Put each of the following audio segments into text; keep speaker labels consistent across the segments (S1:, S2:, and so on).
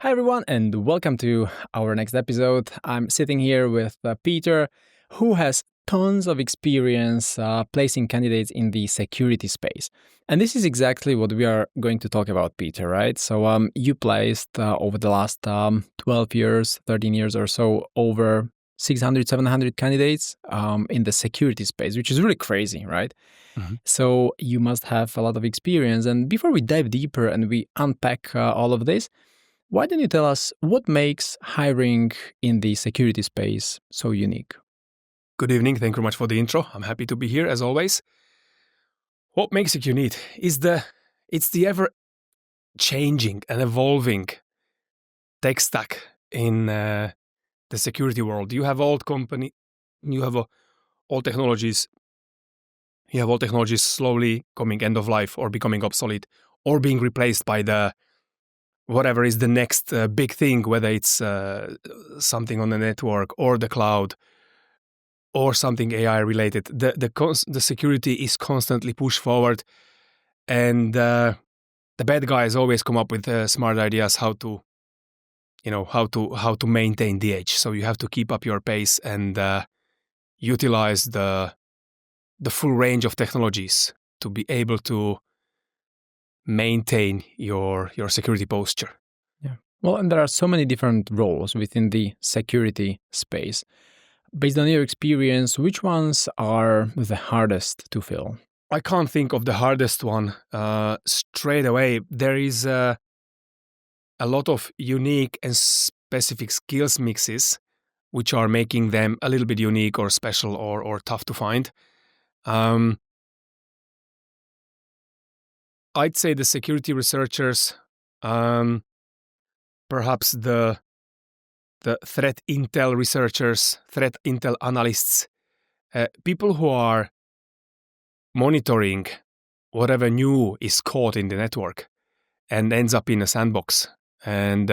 S1: Hi, everyone, and welcome to our next episode. I'm sitting here with Peter, who has tons of experience placing candidates in the security space. And this is exactly what we are going to talk about, Peter, right? So you placed over the last 12 years, 13 years or so, over 600, 700 candidates in the security space, which is really crazy, right?
S2: Mm-hmm.
S1: So you must have a lot of experience. And before we dive deeper and we unpack all of this, why don't you tell us what makes hiring in the security space so unique?
S2: Good evening. Thank you very much for the intro. I'm happy to be here as always. What makes it unique is it's the ever changing and evolving tech stack in the security world. You have old technologies. You have old technologies slowly coming end of life or becoming obsolete or being replaced by the whatever is the next big thing, whether it's something on the network or the cloud or something AI related. The security is constantly pushed forward, and the bad guys always come up with smart ideas how to maintain the edge. So you have to keep up your pace and utilize the full range of technologies to be able to maintain your security posture.
S1: Yeah. Well, and there are so many different roles within the security space. Based on your experience, which ones are the hardest to fill?
S2: I can't think of the hardest one straight away. There is a lot of unique and specific skills mixes which are making them a little bit unique or special or tough to find. I'd say the security researchers, perhaps the threat intel researchers, threat intel analysts, people who are monitoring whatever new is caught in the network and ends up in a sandbox, and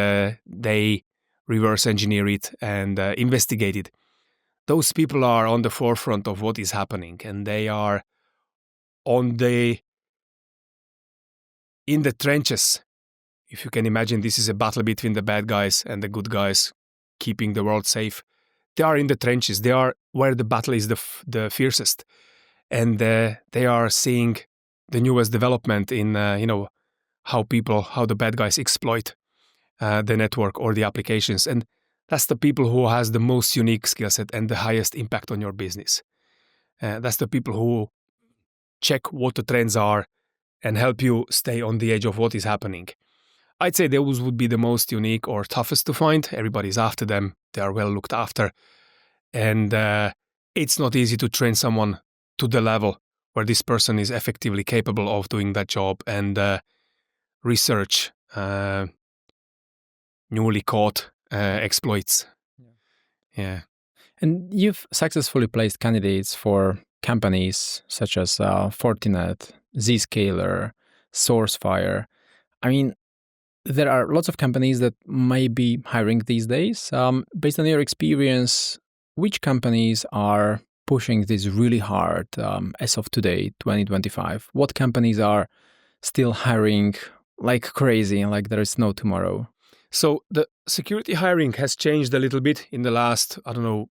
S2: they reverse engineer it and investigate it. Those people are on the forefront of what is happening, and they are in the trenches. If you can imagine, this is a battle between the bad guys and the good guys, keeping the world safe. They are in the trenches. They are where the battle is the fiercest, and they are seeing the newest development in how the bad guys exploit the network or the applications. And that's the people who has the most unique skill set and the highest impact on your business. That's the people who check what the trends are and help you stay on the edge of what is happening. I'd say those would be the most unique or toughest to find. Everybody's after them. They are well looked after. And it's not easy to train someone to the level where this person is effectively capable of doing that job and research newly caught exploits. Yeah.
S1: And you've successfully placed candidates for companies such as Fortinet, Zscaler, SourceFire. I mean, there are lots of companies that may be hiring these days. Based on your experience, which companies are pushing this really hard as of today, 2025? What companies are still hiring like crazy, like there is no tomorrow?
S2: So the security hiring has changed a little bit in the last, I don't know,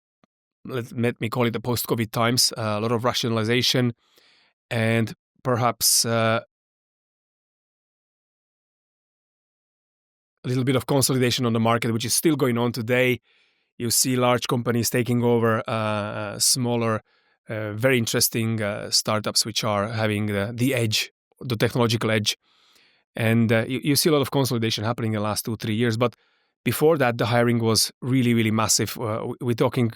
S2: let me call it the post-COVID times. A lot of rationalization and perhaps a little bit of consolidation on the market, which is still going on today. You see large companies taking over smaller, very interesting startups which are having the edge, the technological edge. And you see a lot of consolidation happening in the last 2-3 years. But before that, the hiring was really, really massive. We're talking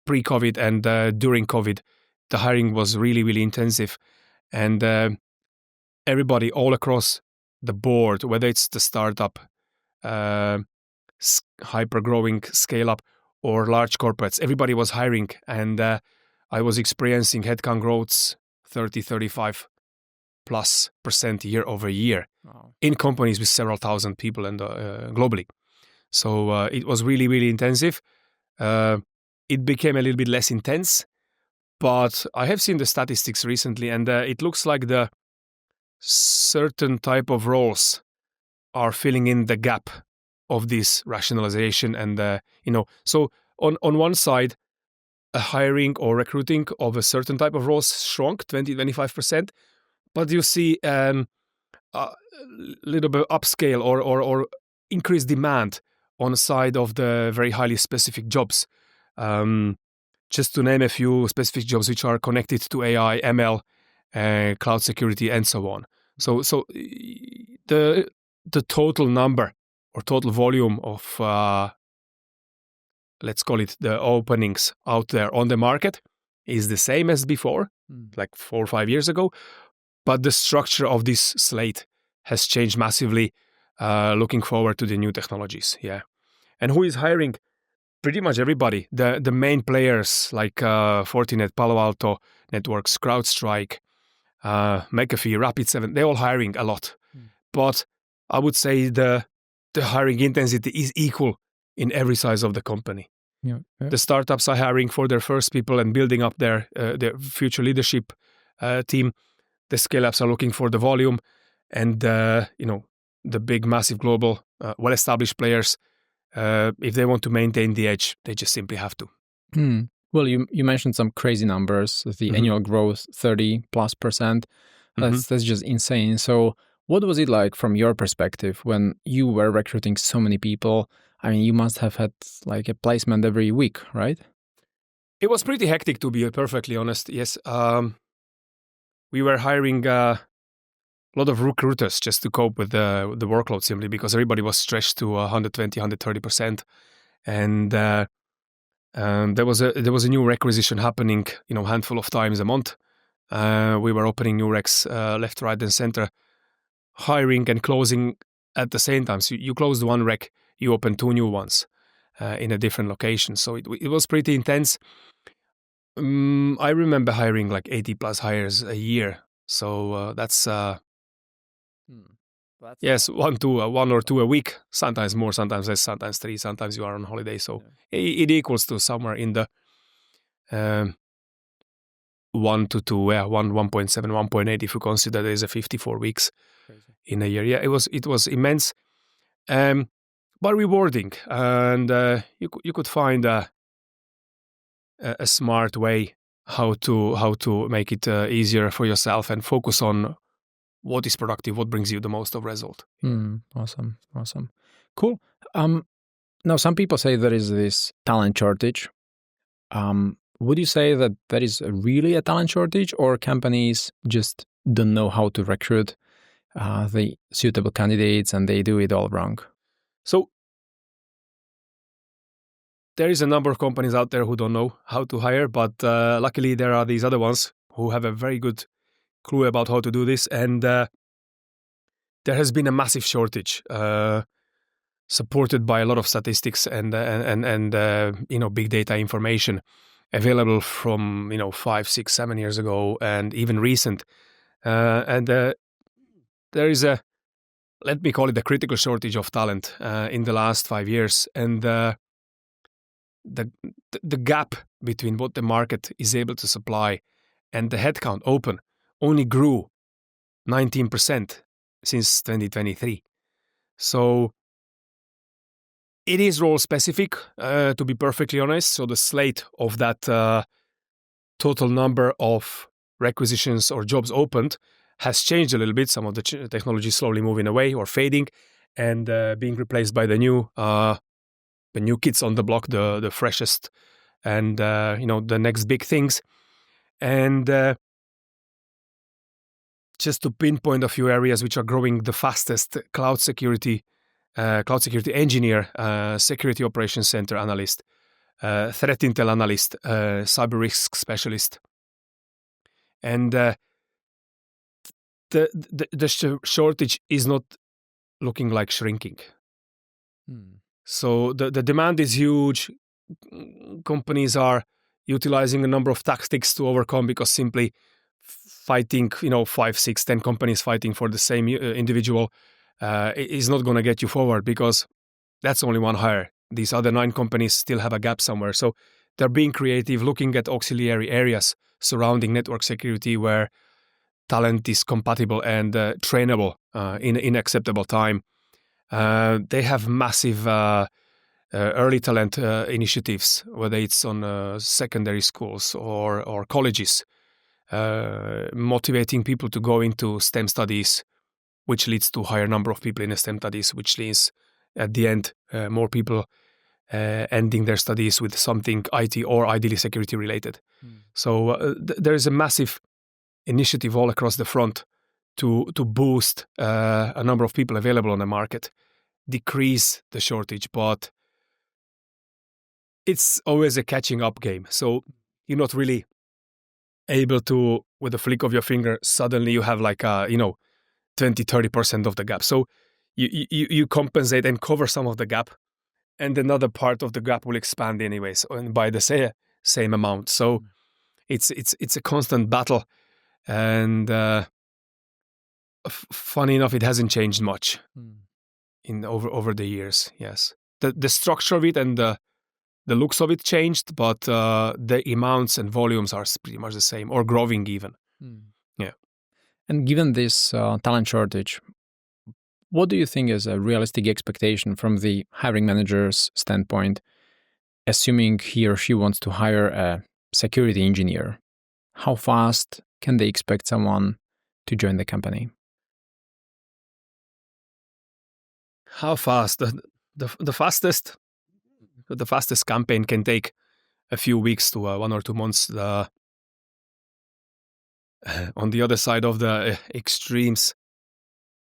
S2: pre-COVID and during COVID, the hiring was really, really intensive. And everybody all across the board, whether it's the startup, hyper-growing scale-up, or large corporates, everybody was hiring. And I was experiencing headcount growths 30-35+% year over year.
S1: Wow.
S2: In companies with several thousand people and globally. So it was really, really intensive. It became a little bit less intense, but I have seen the statistics recently, and it looks like the certain type of roles are filling in the gap of this rationalization. And so on one side, a hiring or recruiting of a certain type of roles shrunk 20-25%, but you see a little bit upscale or increased demand on the side of the very highly specific jobs. Just to name a few specific jobs which are connected to AI, ML, cloud security, and so on. So the total number or total volume of let's call it the openings out there on the market is the same as before, like 4 or 5 years ago, but the structure of this slate has changed massively. Looking forward to the new technologies, yeah. And who is hiring? Pretty much everybody. The main players like Fortinet, Palo Alto Networks, CrowdStrike, McAfee, Rapid7, they're all hiring a lot. But I would say the hiring intensity is equal in every size of the company.
S1: Yeah.
S2: The startups are hiring for their first people and building up their future leadership team. The scale-ups are looking for the volume, and the big, massive, global, well-established players, if they want to maintain the edge, they just simply have to.
S1: Well, you mentioned some crazy numbers. The annual growth, 30+%. That's just insane. So what was it like from your perspective when you were recruiting so many people? I mean, you must have had like a placement every week, right?
S2: It was pretty hectic, to be perfectly honest. Yes. We were hiring a lot of recruiters just to cope with the workload, simply because everybody was stretched to 120, 130%. And there was a new requisition happening, handful of times a month. We were opening new recs left, right, and center, hiring and closing at the same time. So you closed one rec, you open 2 new ones in a different location. So it was pretty intense. I remember hiring like 80 plus hires a year. So that's yes, one or two a week. Sometimes more, sometimes less, sometimes 3. Sometimes you are on holiday. So it equals to somewhere in the 1 to 2, 1.7, 1.8 if you consider there's a 54 weeks in a year. Yeah, it was immense, but rewarding, and you could find a smart way how to make it easier for yourself and focus on what is productive, what brings you the most of result.
S1: Awesome, cool. Now some people say there is this talent shortage. Would you say that there is really a talent shortage, or companies just don't know how to recruit the suitable candidates and they do it all wrong?
S2: So there is a number of companies out there who don't know how to hire, but luckily there are these other ones who have a very good clue about how to do this, and there has been a massive shortage, supported by a lot of statistics and big data information available from 5, 6, 7 years ago, and even recent. And there is let me call it a critical shortage of talent in the last 5 years, and the gap between what the market is able to supply and the headcount open only grew 19% since 2023. So it is role specific, to be perfectly honest. So the slate of that total number of requisitions or jobs opened has changed a little bit. Some of the technology is slowly moving away or fading and being replaced by the new kids on the block, the freshest, and the next big things. And just to pinpoint a few areas which are growing the fastest: cloud security engineer, security operations center analyst, threat intel analyst, cyber risk specialist. And the shortage is not looking like shrinking. So the demand is huge. Companies are utilizing a number of tactics to overcome, because simply fighting 5, 6, 10 companies fighting for the same individual is not going to get you forward, because that's only one hire. These other 9 companies still have a gap somewhere. So they're being creative, looking at auxiliary areas surrounding network security where talent is compatible and trainable in acceptable time. They have massive early talent initiatives, whether it's on secondary schools or colleges, motivating people to go into STEM studies, which leads to higher number of people in STEM studies, which leads at the end more people ending their studies with something IT or ideally security related. So there is a massive initiative all across the front to boost a number of people available on the market, decrease the shortage, but it's always a catching up game. So you're not really able to, with a flick of your finger, suddenly you have like 20-30% of the gap. So you compensate and cover some of the gap, and another part of the gap will expand anyways, and by the same amount. So it's a constant battle, and funny enough, it hasn't changed much in over the years. Yes, the structure of it and the looks of it changed, but the amounts and volumes are pretty much the same, or growing even. Yeah.
S1: And given this talent shortage, what do you think is a realistic expectation from the hiring manager's standpoint, assuming he or she wants to hire a security engineer? How fast can they expect someone to join the company?
S2: How fast? The fastest campaign can take a few weeks to 1 or 2 months. On the other side of the extremes,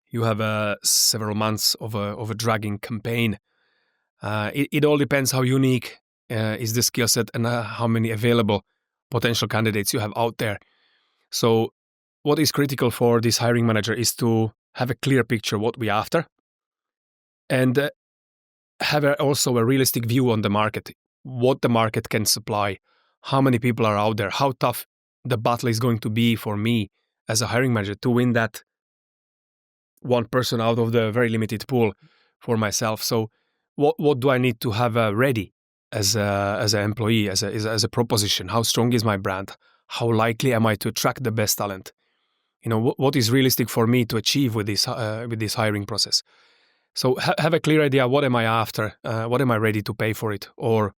S2: you have several months of a dragging campaign. It all depends how unique is the skill set and how many available potential candidates you have out there. So what is critical for this hiring manager is to have a clear picture what we're after, and have also a realistic view on the market, what the market can supply, how many people are out there, how tough the battle is going to be for me as a hiring manager to win that one person out of the very limited pool for myself. So what do I need to have ready as an employee, as a proposition? How strong is my brand? How likely am I to attract the best talent? What is realistic for me to achieve with this hiring process? So have a clear idea, what am I after? What am I ready to pay for it or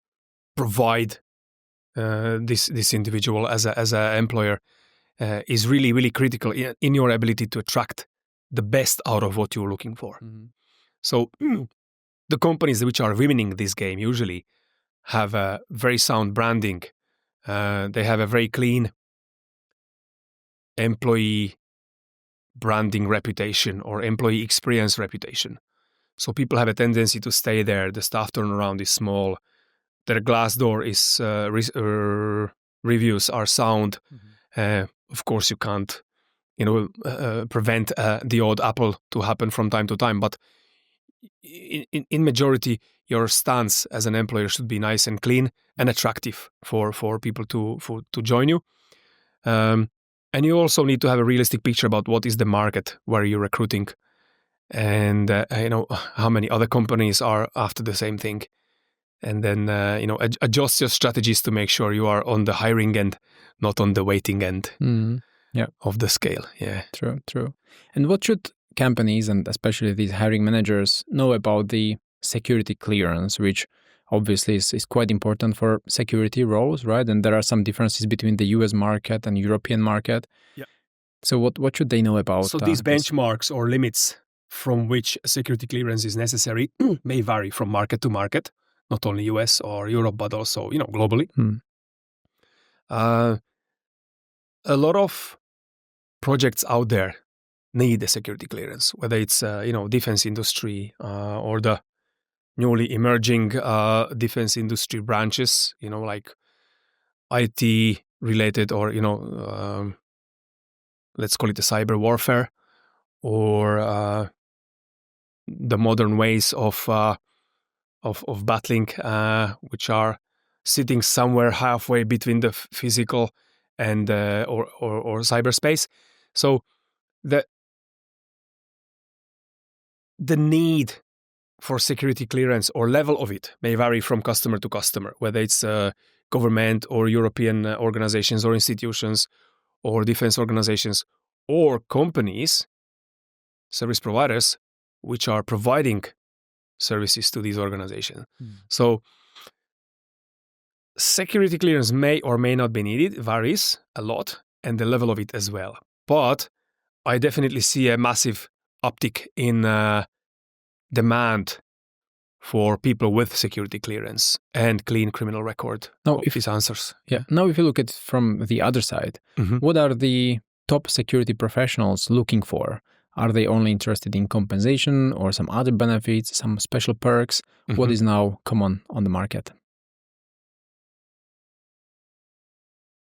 S2: provide this individual as a employer is really, really critical in your ability to attract the best out of what you're looking for. So the companies which are winning this game usually have a very sound branding. They have a very clean employee branding reputation or employee experience reputation. So people have a tendency to stay there. The staff turnaround is small. Their Glassdoor is reviews are sound. Of course, you can't, prevent the odd apple to happen from time to time. But in majority, your stance as an employer should be nice and clean and attractive for people to join you. And you also need to have a realistic picture about what is the market where you're recruiting, and how many other companies are after the same thing, and then adjust your strategies to make sure you are on the hiring end, not on the waiting end of the scale. Yeah,
S1: true. And what should companies, and especially these hiring managers, know about the security clearance, which obviously is quite important for security roles, right? And there are some differences between the US market and European market.
S2: Yeah.
S1: So what should they know about?
S2: So these benchmarks or limits from which security clearance is necessary may vary from market to market, not only US or Europe, but also globally. A lot of projects out there need a security clearance, whether it's defense industry or the newly emerging defense industry branches, like IT related, or let's call it the cyber warfare, or the modern ways of battling, which are sitting somewhere halfway between the physical and or cyberspace. So the need for security clearance or level of it may vary from customer to customer, whether it's government or European organizations or institutions or defense organizations or companies, service providers, which are providing services to these organizations. So security clearance may or may not be needed, varies a lot, and the level of it as well. But I definitely see a massive uptick in demand for people with security clearance and clean criminal record.
S1: Now,
S2: if these answers.
S1: Now, if you look at it from the other side, what are the top security professionals looking for? Are they only interested in compensation or some other benefits, some special perks? What is now common on the market?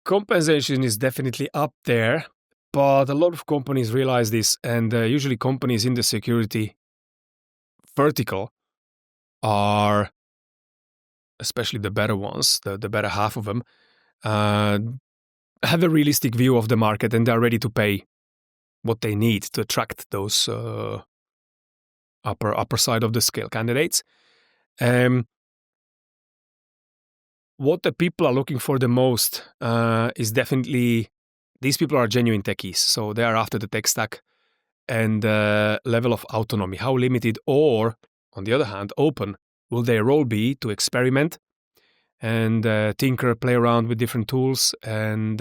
S2: Compensation is definitely up there, but a lot of companies realize this, and usually companies in the security vertical are, especially the better ones, the better half of them, have a realistic view of the market, and they're ready to pay what they need to attract those upper side of the scale candidates. What the people are looking for the most is definitely, these people are genuine techies, so they are after the tech stack and level of autonomy. How limited or, on the other hand, open will their role be to experiment and tinker, play around with different tools, and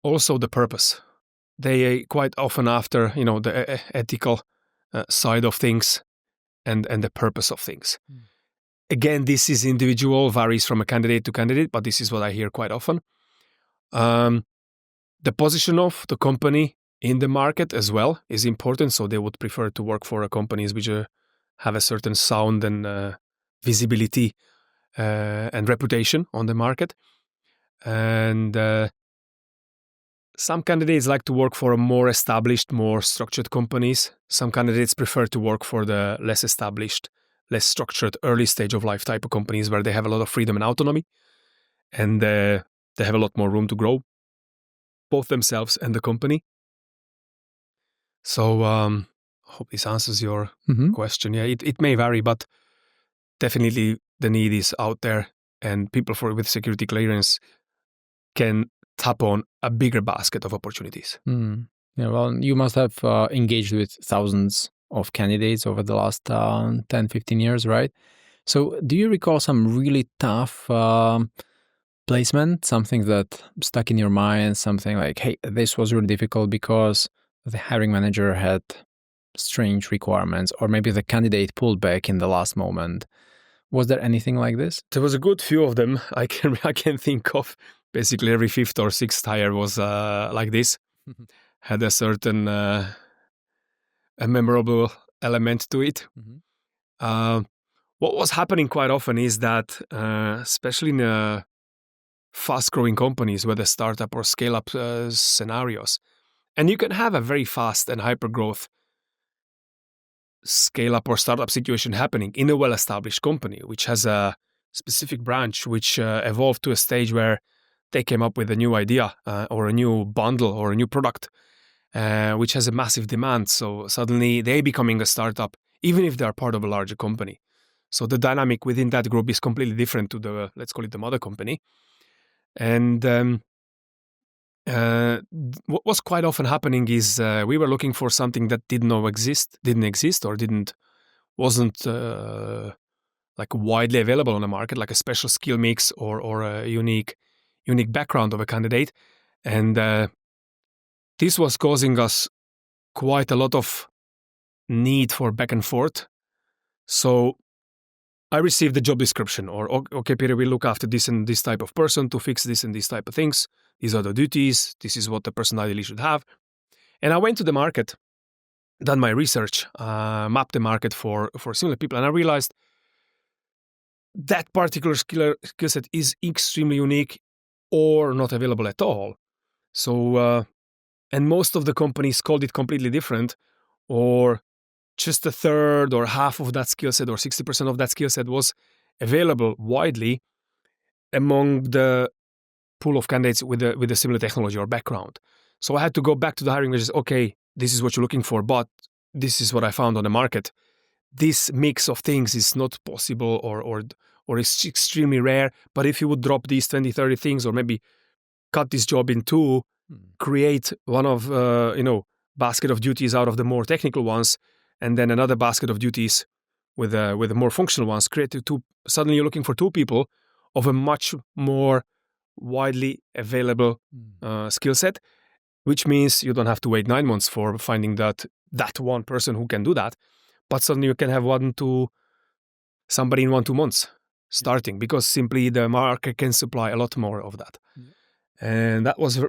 S2: also the purpose. They quite often after, the ethical side of things and the purpose of things. Again, this is individual, varies from a candidate to candidate, but this is what I hear quite often. The position of the company in the market as well is important, so they would prefer to work for companies which have a certain sound and visibility and reputation on the market. And some candidates like to work for a more established, more structured companies. Some candidates prefer to work for the less established, less structured, early stage of life type of companies where they have a lot of freedom and autonomy, and they have a lot more room to grow, both themselves and the company. So I hope this answers your question. Yeah, it may vary, but definitely the need is out there, and people with security clearance can tap on a bigger basket of opportunities.
S1: Yeah, well, you must have engaged with thousands of candidates over the last 10, 15 years, right? So do you recall some really tough placement, something that stuck in your mind, something like, hey, this was really difficult because the hiring manager had strange requirements, or maybe the candidate pulled back in the last moment? Was there anything like this?
S2: There was a good few of them. I can think of. Basically, every fifth or sixth hire was like this. Had a certain a memorable element to it. What was happening quite often is that, especially in fast-growing companies, whether startup or scale-up scenarios, and you can have a very fast and hyper-growth scale-up or startup situation happening in a well-established company, which has a specific branch which evolved to a stage where they came up with a new idea or a new bundle or a new product, which has a massive demand. So suddenly they're becoming a startup, even if they're part of a larger company. So the dynamic within that group is completely different to the, let's call it the mother company. And what was quite often happening is we were looking for something that didn't exist or wasn't like widely available on the market, like a special skill mix or a unique background of a candidate. And this was causing us quite a lot of need for back and forth. So I received the job description, or okay, Peter, we look after this and this type of person to fix this and these type of things. These are the duties. This is what the person ideally should have. And I went to the market, done my research, mapped the market for similar people, and I realized that particular skill set is extremely unique or not available at all. So, and most of the companies called it completely different, or just a third or half of that skill set or 60% of that skill set was available widely among the pool of candidates with a similar technology or background. So I had to go back to the hiring managers. Okay, this is what you're looking for, but this is what I found on the market. This mix of things is not possible or is extremely rare. But if you would drop these 20, 30 things, or maybe cut this job in two, create one of basket of duties out of the more technical ones, and then another basket of duties with the more functional ones, create two. Suddenly, you're looking for two people of a much more widely available skill set, which means you don't have to wait 9 months for finding that one person who can do that, but suddenly you can have somebody in 1-2 months starting, because simply the market can supply a lot more of that. And that was a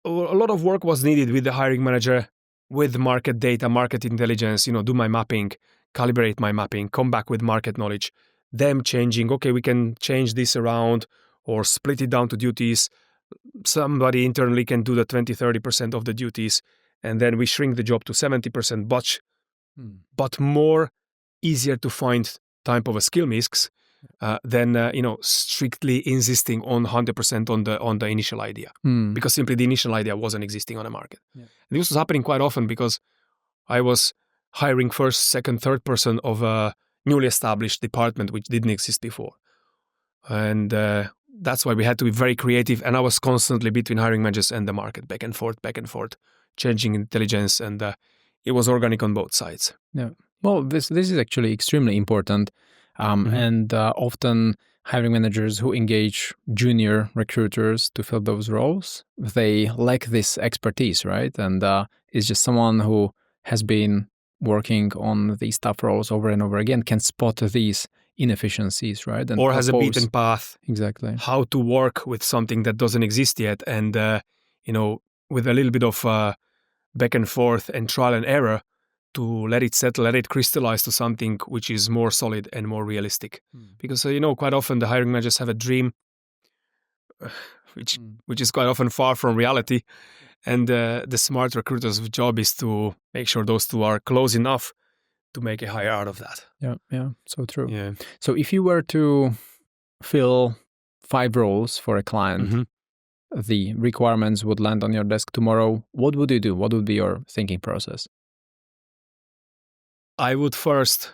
S2: lot of work was needed with the hiring manager, with market data, market intelligence, do my mapping, calibrate my mapping, come back with market knowledge, them changing, okay, we can change this around or split it down to duties. Somebody internally can do the 20-30% of the duties, and then we shrink the job to 70%, but more easier to find type of a skill mix than strictly insisting on 100% on the initial idea, because simply the initial idea wasn't existing on the market. And this was happening quite often because I was hiring first, second, third person of a newly established department which didn't exist before, and that's why we had to be very creative. And I was constantly between hiring managers and the market, back and forth, changing intelligence, and it was organic on both sides.
S1: Yeah. Well, this is actually extremely important. And often hiring managers who engage junior recruiters to fill those roles, they lack this expertise, right? And it's just someone who has been working on these tough roles over and over again can spot these inefficiencies, right? And
S2: or has a beaten path.
S1: Exactly.
S2: How to work with something that doesn't exist yet, and with a little bit of back and forth and trial and error, to let it settle, let it crystallize to something which is more solid and more realistic. Because quite often the hiring managers have a dream, which is quite often far from reality, and the smart recruiter's job is to make sure those two are close enough to make a hire out of that.
S1: Yeah, so true.
S2: Yeah.
S1: So if you were to fill 5 roles for a client, the requirements would land on your desk tomorrow, what would you do? What would be your thinking process?
S2: I would first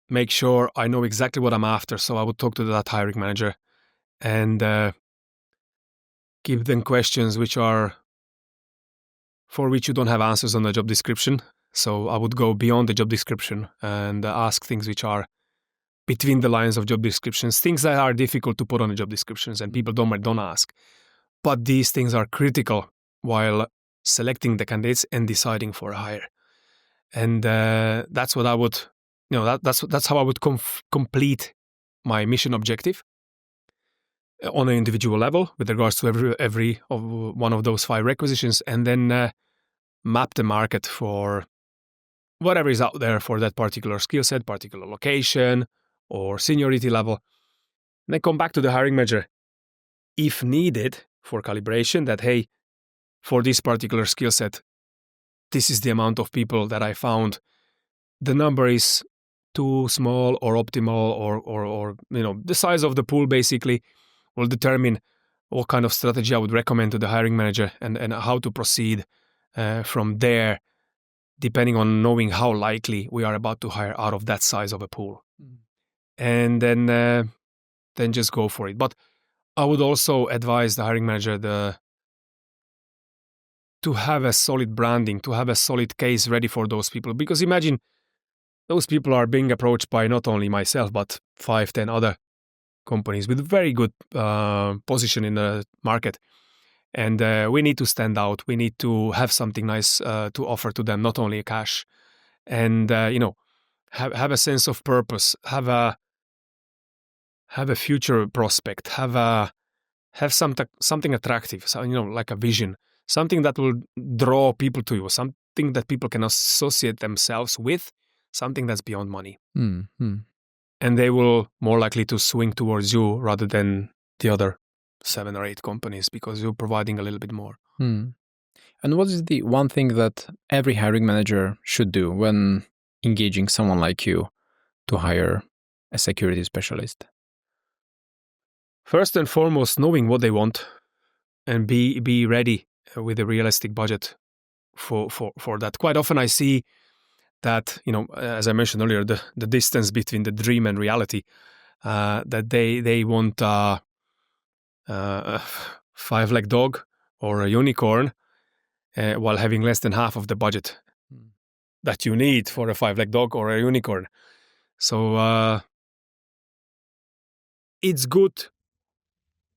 S2: make sure I know exactly what I'm after. So I would talk to that hiring manager and give them questions for which you don't have answers on the job description. So I would go beyond the job description and ask things which are between the lines of job descriptions, things that are difficult to put on the job descriptions and people don't ask. But these things are critical while selecting the candidates and deciding for a hire. And that's what I would, that's how I would complete my mission objective on an individual level with regards to every of one of those 5 requisitions, and then map the market for whatever is out there for that particular skill set, particular location, or seniority level. And then come back to the hiring manager, if needed, for calibration, that, hey, for this particular skill set, this is the amount of people that I found. The number is too small or optimal, or the size of the pool basically will determine what kind of strategy I would recommend to the hiring manager and how to proceed from there, depending on knowing how likely we are about to hire out of that size of a pool. And then just go for it. But I would also advise the hiring manager to have a solid branding, to have a solid case ready for those people. Because imagine those people are being approached by not only myself, but 5-10 other companies with very good position in the market. And we need to stand out. We need to have something nice to offer to them, not only cash. And, have a sense of purpose, have a future prospect, have something attractive, so, like a vision, something that will draw people to you, something that people can associate themselves with, something that's beyond money. And they will more likely to swing towards you rather than the other 7 or 8 companies, because you're providing a little bit more.
S1: And what is the one thing that every hiring manager should do when engaging someone like you to hire a security specialist?
S2: First and foremost, knowing what they want and be ready with a realistic budget for that. Quite often I see that, as I mentioned earlier, the distance between the dream and reality, that they want a 5-leg dog or a unicorn while having less than half of the budget. that you need for a 5-legged dog or a unicorn. So it's good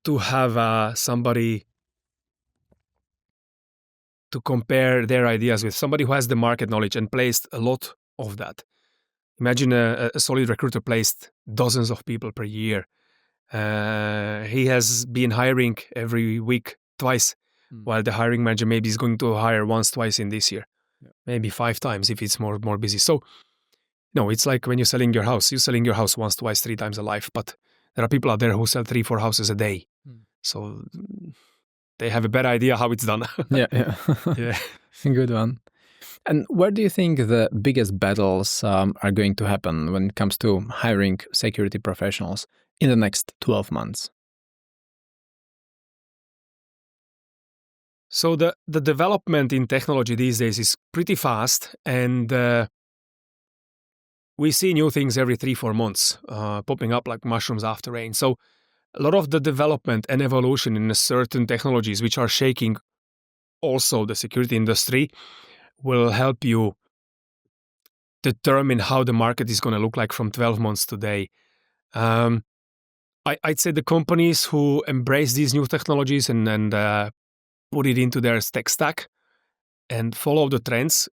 S2: to have somebody to compare their ideas with, somebody who has the market knowledge and placed a lot of that. Imagine a solid recruiter placed dozens of people per year. He has been hiring every week twice, while the hiring manager maybe is going to hire once, twice in this year, maybe 5 times if it's more busy. So, no, it's like when you're selling your house. You're selling your house once, twice, 3 times a life, but there are people out there who sell 3, 4 houses a day. So they have a better idea how it's done.
S1: Yeah. Good one. And where do you think the biggest battles are going to happen when it comes to hiring security professionals in the next 12 months?
S2: So the development in technology these days is pretty fast, and we see new things every 3-4 months popping up like mushrooms after rain. So a lot of the development and evolution in certain technologies which are shaking also the security industry will help you determine how the market is going to look like from 12 months today. I'd say the companies who embrace these new technologies and put it into their tech stack and follow the trends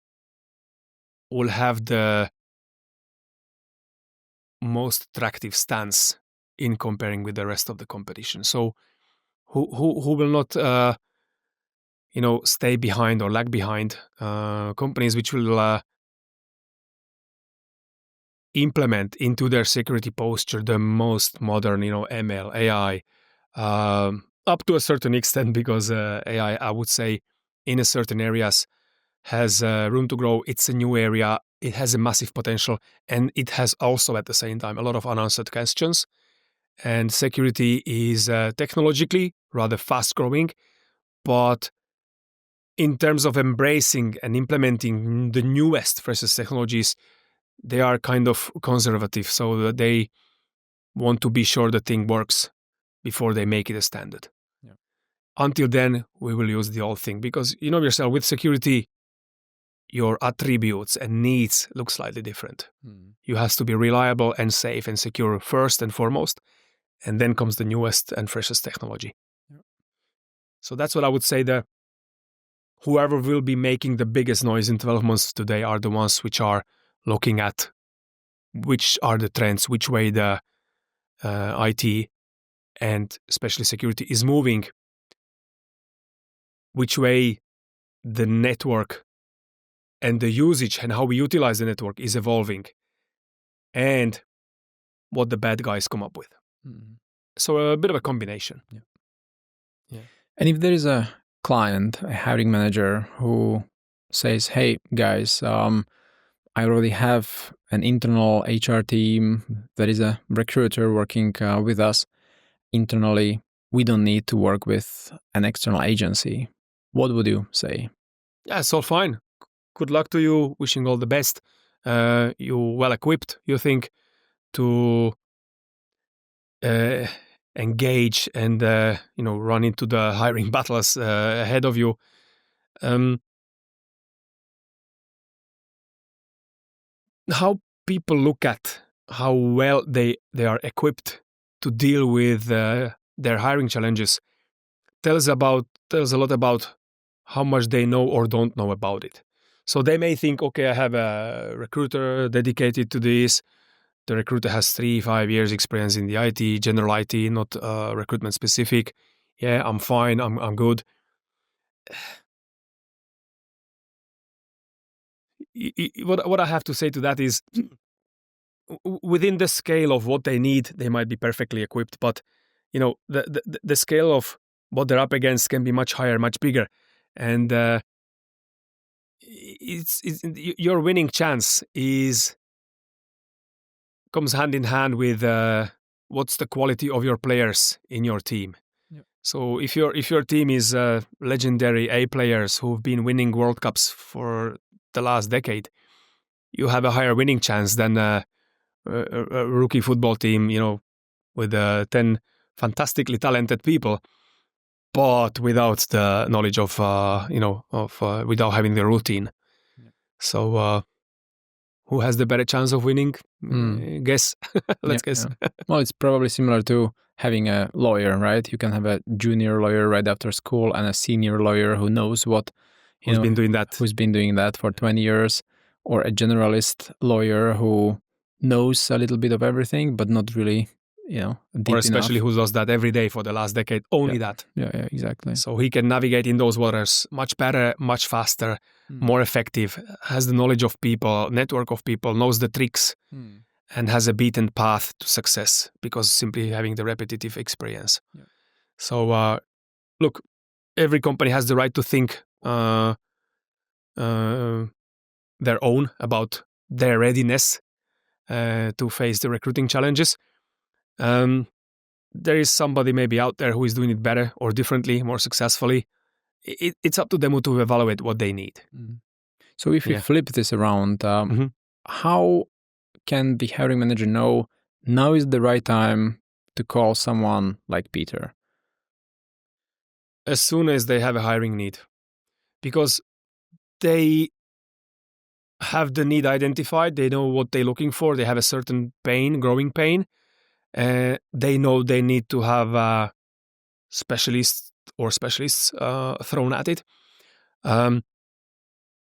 S2: will have the most attractive stance in comparing with the rest of the competition. So who will not stay behind or lag behind? Companies which will implement into their security posture the most modern, ML, AI, up to a certain extent, because AI, I would say, in a certain areas has room to grow. It's a new area. It has a massive potential, and it has also at the same time a lot of unanswered questions. And security is technologically rather fast growing, but in terms of embracing and implementing the newest versus technologies, they are kind of conservative, so that they want to be sure the thing works before they make it a standard.
S1: Yeah.
S2: Until then, we will use the old thing, because you know yourself, with security, your attributes and needs look slightly different. You have to be reliable and safe and secure first and foremost, and then comes the newest and freshest technology.
S1: Yeah.
S2: So that's what I would say. Whoever will be making the biggest noise in 12 months today are the ones which are looking at which are the trends, which way the IT and especially security is moving, which way the network and the usage and how we utilize the network is evolving, and what the bad guys come up with. So a bit of a combination.
S1: Yeah. And if there is a client, a hiring manager who says, hey, guys, I already have an internal HR team, there is a recruiter working with us internally, we don't need to work with an external agency. What would you say?
S2: Yeah, it's all fine. Good luck to you. Wishing all the best. You're well equipped, you think, to engage and run into the hiring battles ahead of you. How people look at how well they are equipped to deal with their hiring challenges tells a lot about how much they know or don't know about it. So they may think, okay, I have a recruiter dedicated to this. The recruiter has 3-5 years experience in the IT, general IT, not recruitment specific. Yeah, I'm fine. I'm good. What I have to say to that is, within the scale of what they need, they might be perfectly equipped. But the scale of what they're up against can be much higher, much bigger, and it's your winning chance comes hand in hand with what's the quality of your players in your team.
S1: Yep.
S2: So if your team is legendary A players who've been winning World Cups for the last decade, you have a higher winning chance than a rookie football team, with 10 fantastically talented people, but without the knowledge of without having the routine.
S1: Yeah.
S2: So who has the better chance of winning? Guess. Let's guess.
S1: Yeah. Well, it's probably similar to having a lawyer, right? You can have a junior lawyer right after school and a senior lawyer who knows what,
S2: Who's been doing that?
S1: Who's been doing that for 20 years, or a generalist lawyer who knows a little bit of everything, but not really, deep
S2: or especially
S1: enough.
S2: who does that every day for the last decade, only that.
S1: Yeah, exactly.
S2: So he can navigate in those waters much better, much faster, more effective, has the knowledge of people, network of people, knows the tricks, and has a beaten path to success because simply having the repetitive experience.
S1: Yeah.
S2: So, look, every company has the right to think their own about their readiness to face the recruiting challenges. There is somebody maybe out there who is doing it better or differently, more successfully. It's up to them to evaluate what they need.
S1: So if we flip this around, how can the hiring manager know now is the right time to call someone like Peter?
S2: As soon as they have a hiring need, because they have the need identified, they know what they're looking for, they have a certain pain, growing pain, they know they need to have a specialists thrown at it.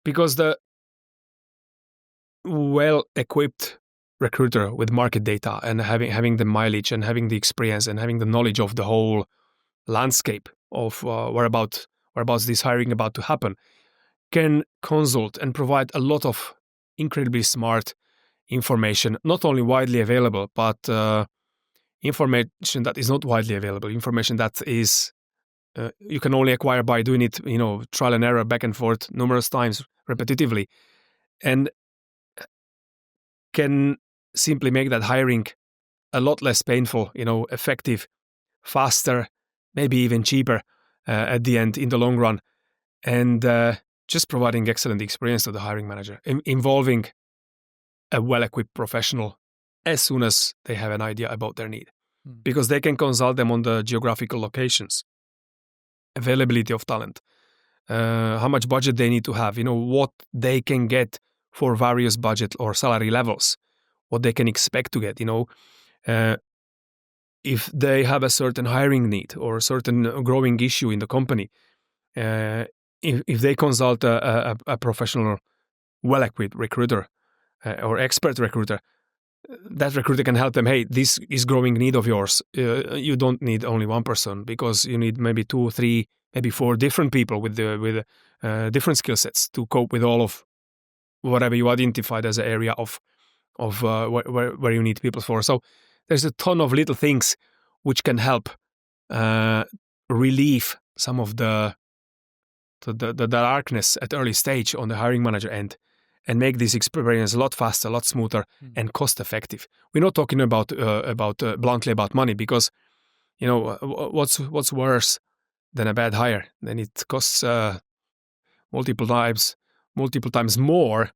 S2: Because the well-equipped recruiter with market data and having the mileage and having the experience and having the knowledge of the whole landscape of whereabouts this hiring about to happen can consult and provide a lot of incredibly smart information, not only widely available, but information that is not widely available, information that is you can only acquire by doing it, trial and error, back and forth, numerous times, repetitively, and can simply make that hiring a lot less painful, effective, faster, maybe even cheaper at the end in the long run, and just providing excellent experience to the hiring manager, involving a well-equipped professional as soon as they have an idea about their need, because they can consult them on the geographical locations, availability of talent, how much budget they need to have, what they can get for various budget or salary levels, what they can expect to get, if they have a certain hiring need or a certain growing issue in the company, if they consult a professional, well-equipped recruiter or expert recruiter, that recruiter can help them. Hey, this is growing need of yours. You don't need only one person because you need maybe 2, 3, maybe 4 different people with different skill sets to cope with all of whatever you identified as an area of where you need people for. So there's a ton of little things which can help relieve some of the darkness at early stage on the hiring manager end, and make this experience a lot faster, a lot smoother, and cost effective. We're not talking about bluntly about money, because what's worse than a bad hire? Then it costs multiple times more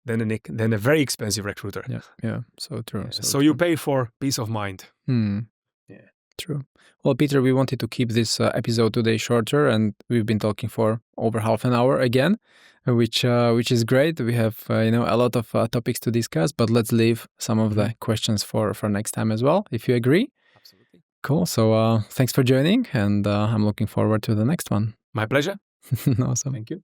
S2: than a very expensive recruiter.
S1: Yeah, so true.
S2: So you pay for peace of mind.
S1: Yeah, true. Well, Peter, we wanted to keep this episode today shorter, and we've been talking for over half an hour again, which is great. We have a lot of topics to discuss, but let's leave some of the questions for next time as well, if you agree.
S2: Absolutely.
S1: Cool. So thanks for joining, and I'm looking forward to the next one.
S2: My pleasure.
S1: Awesome.
S2: Thank you.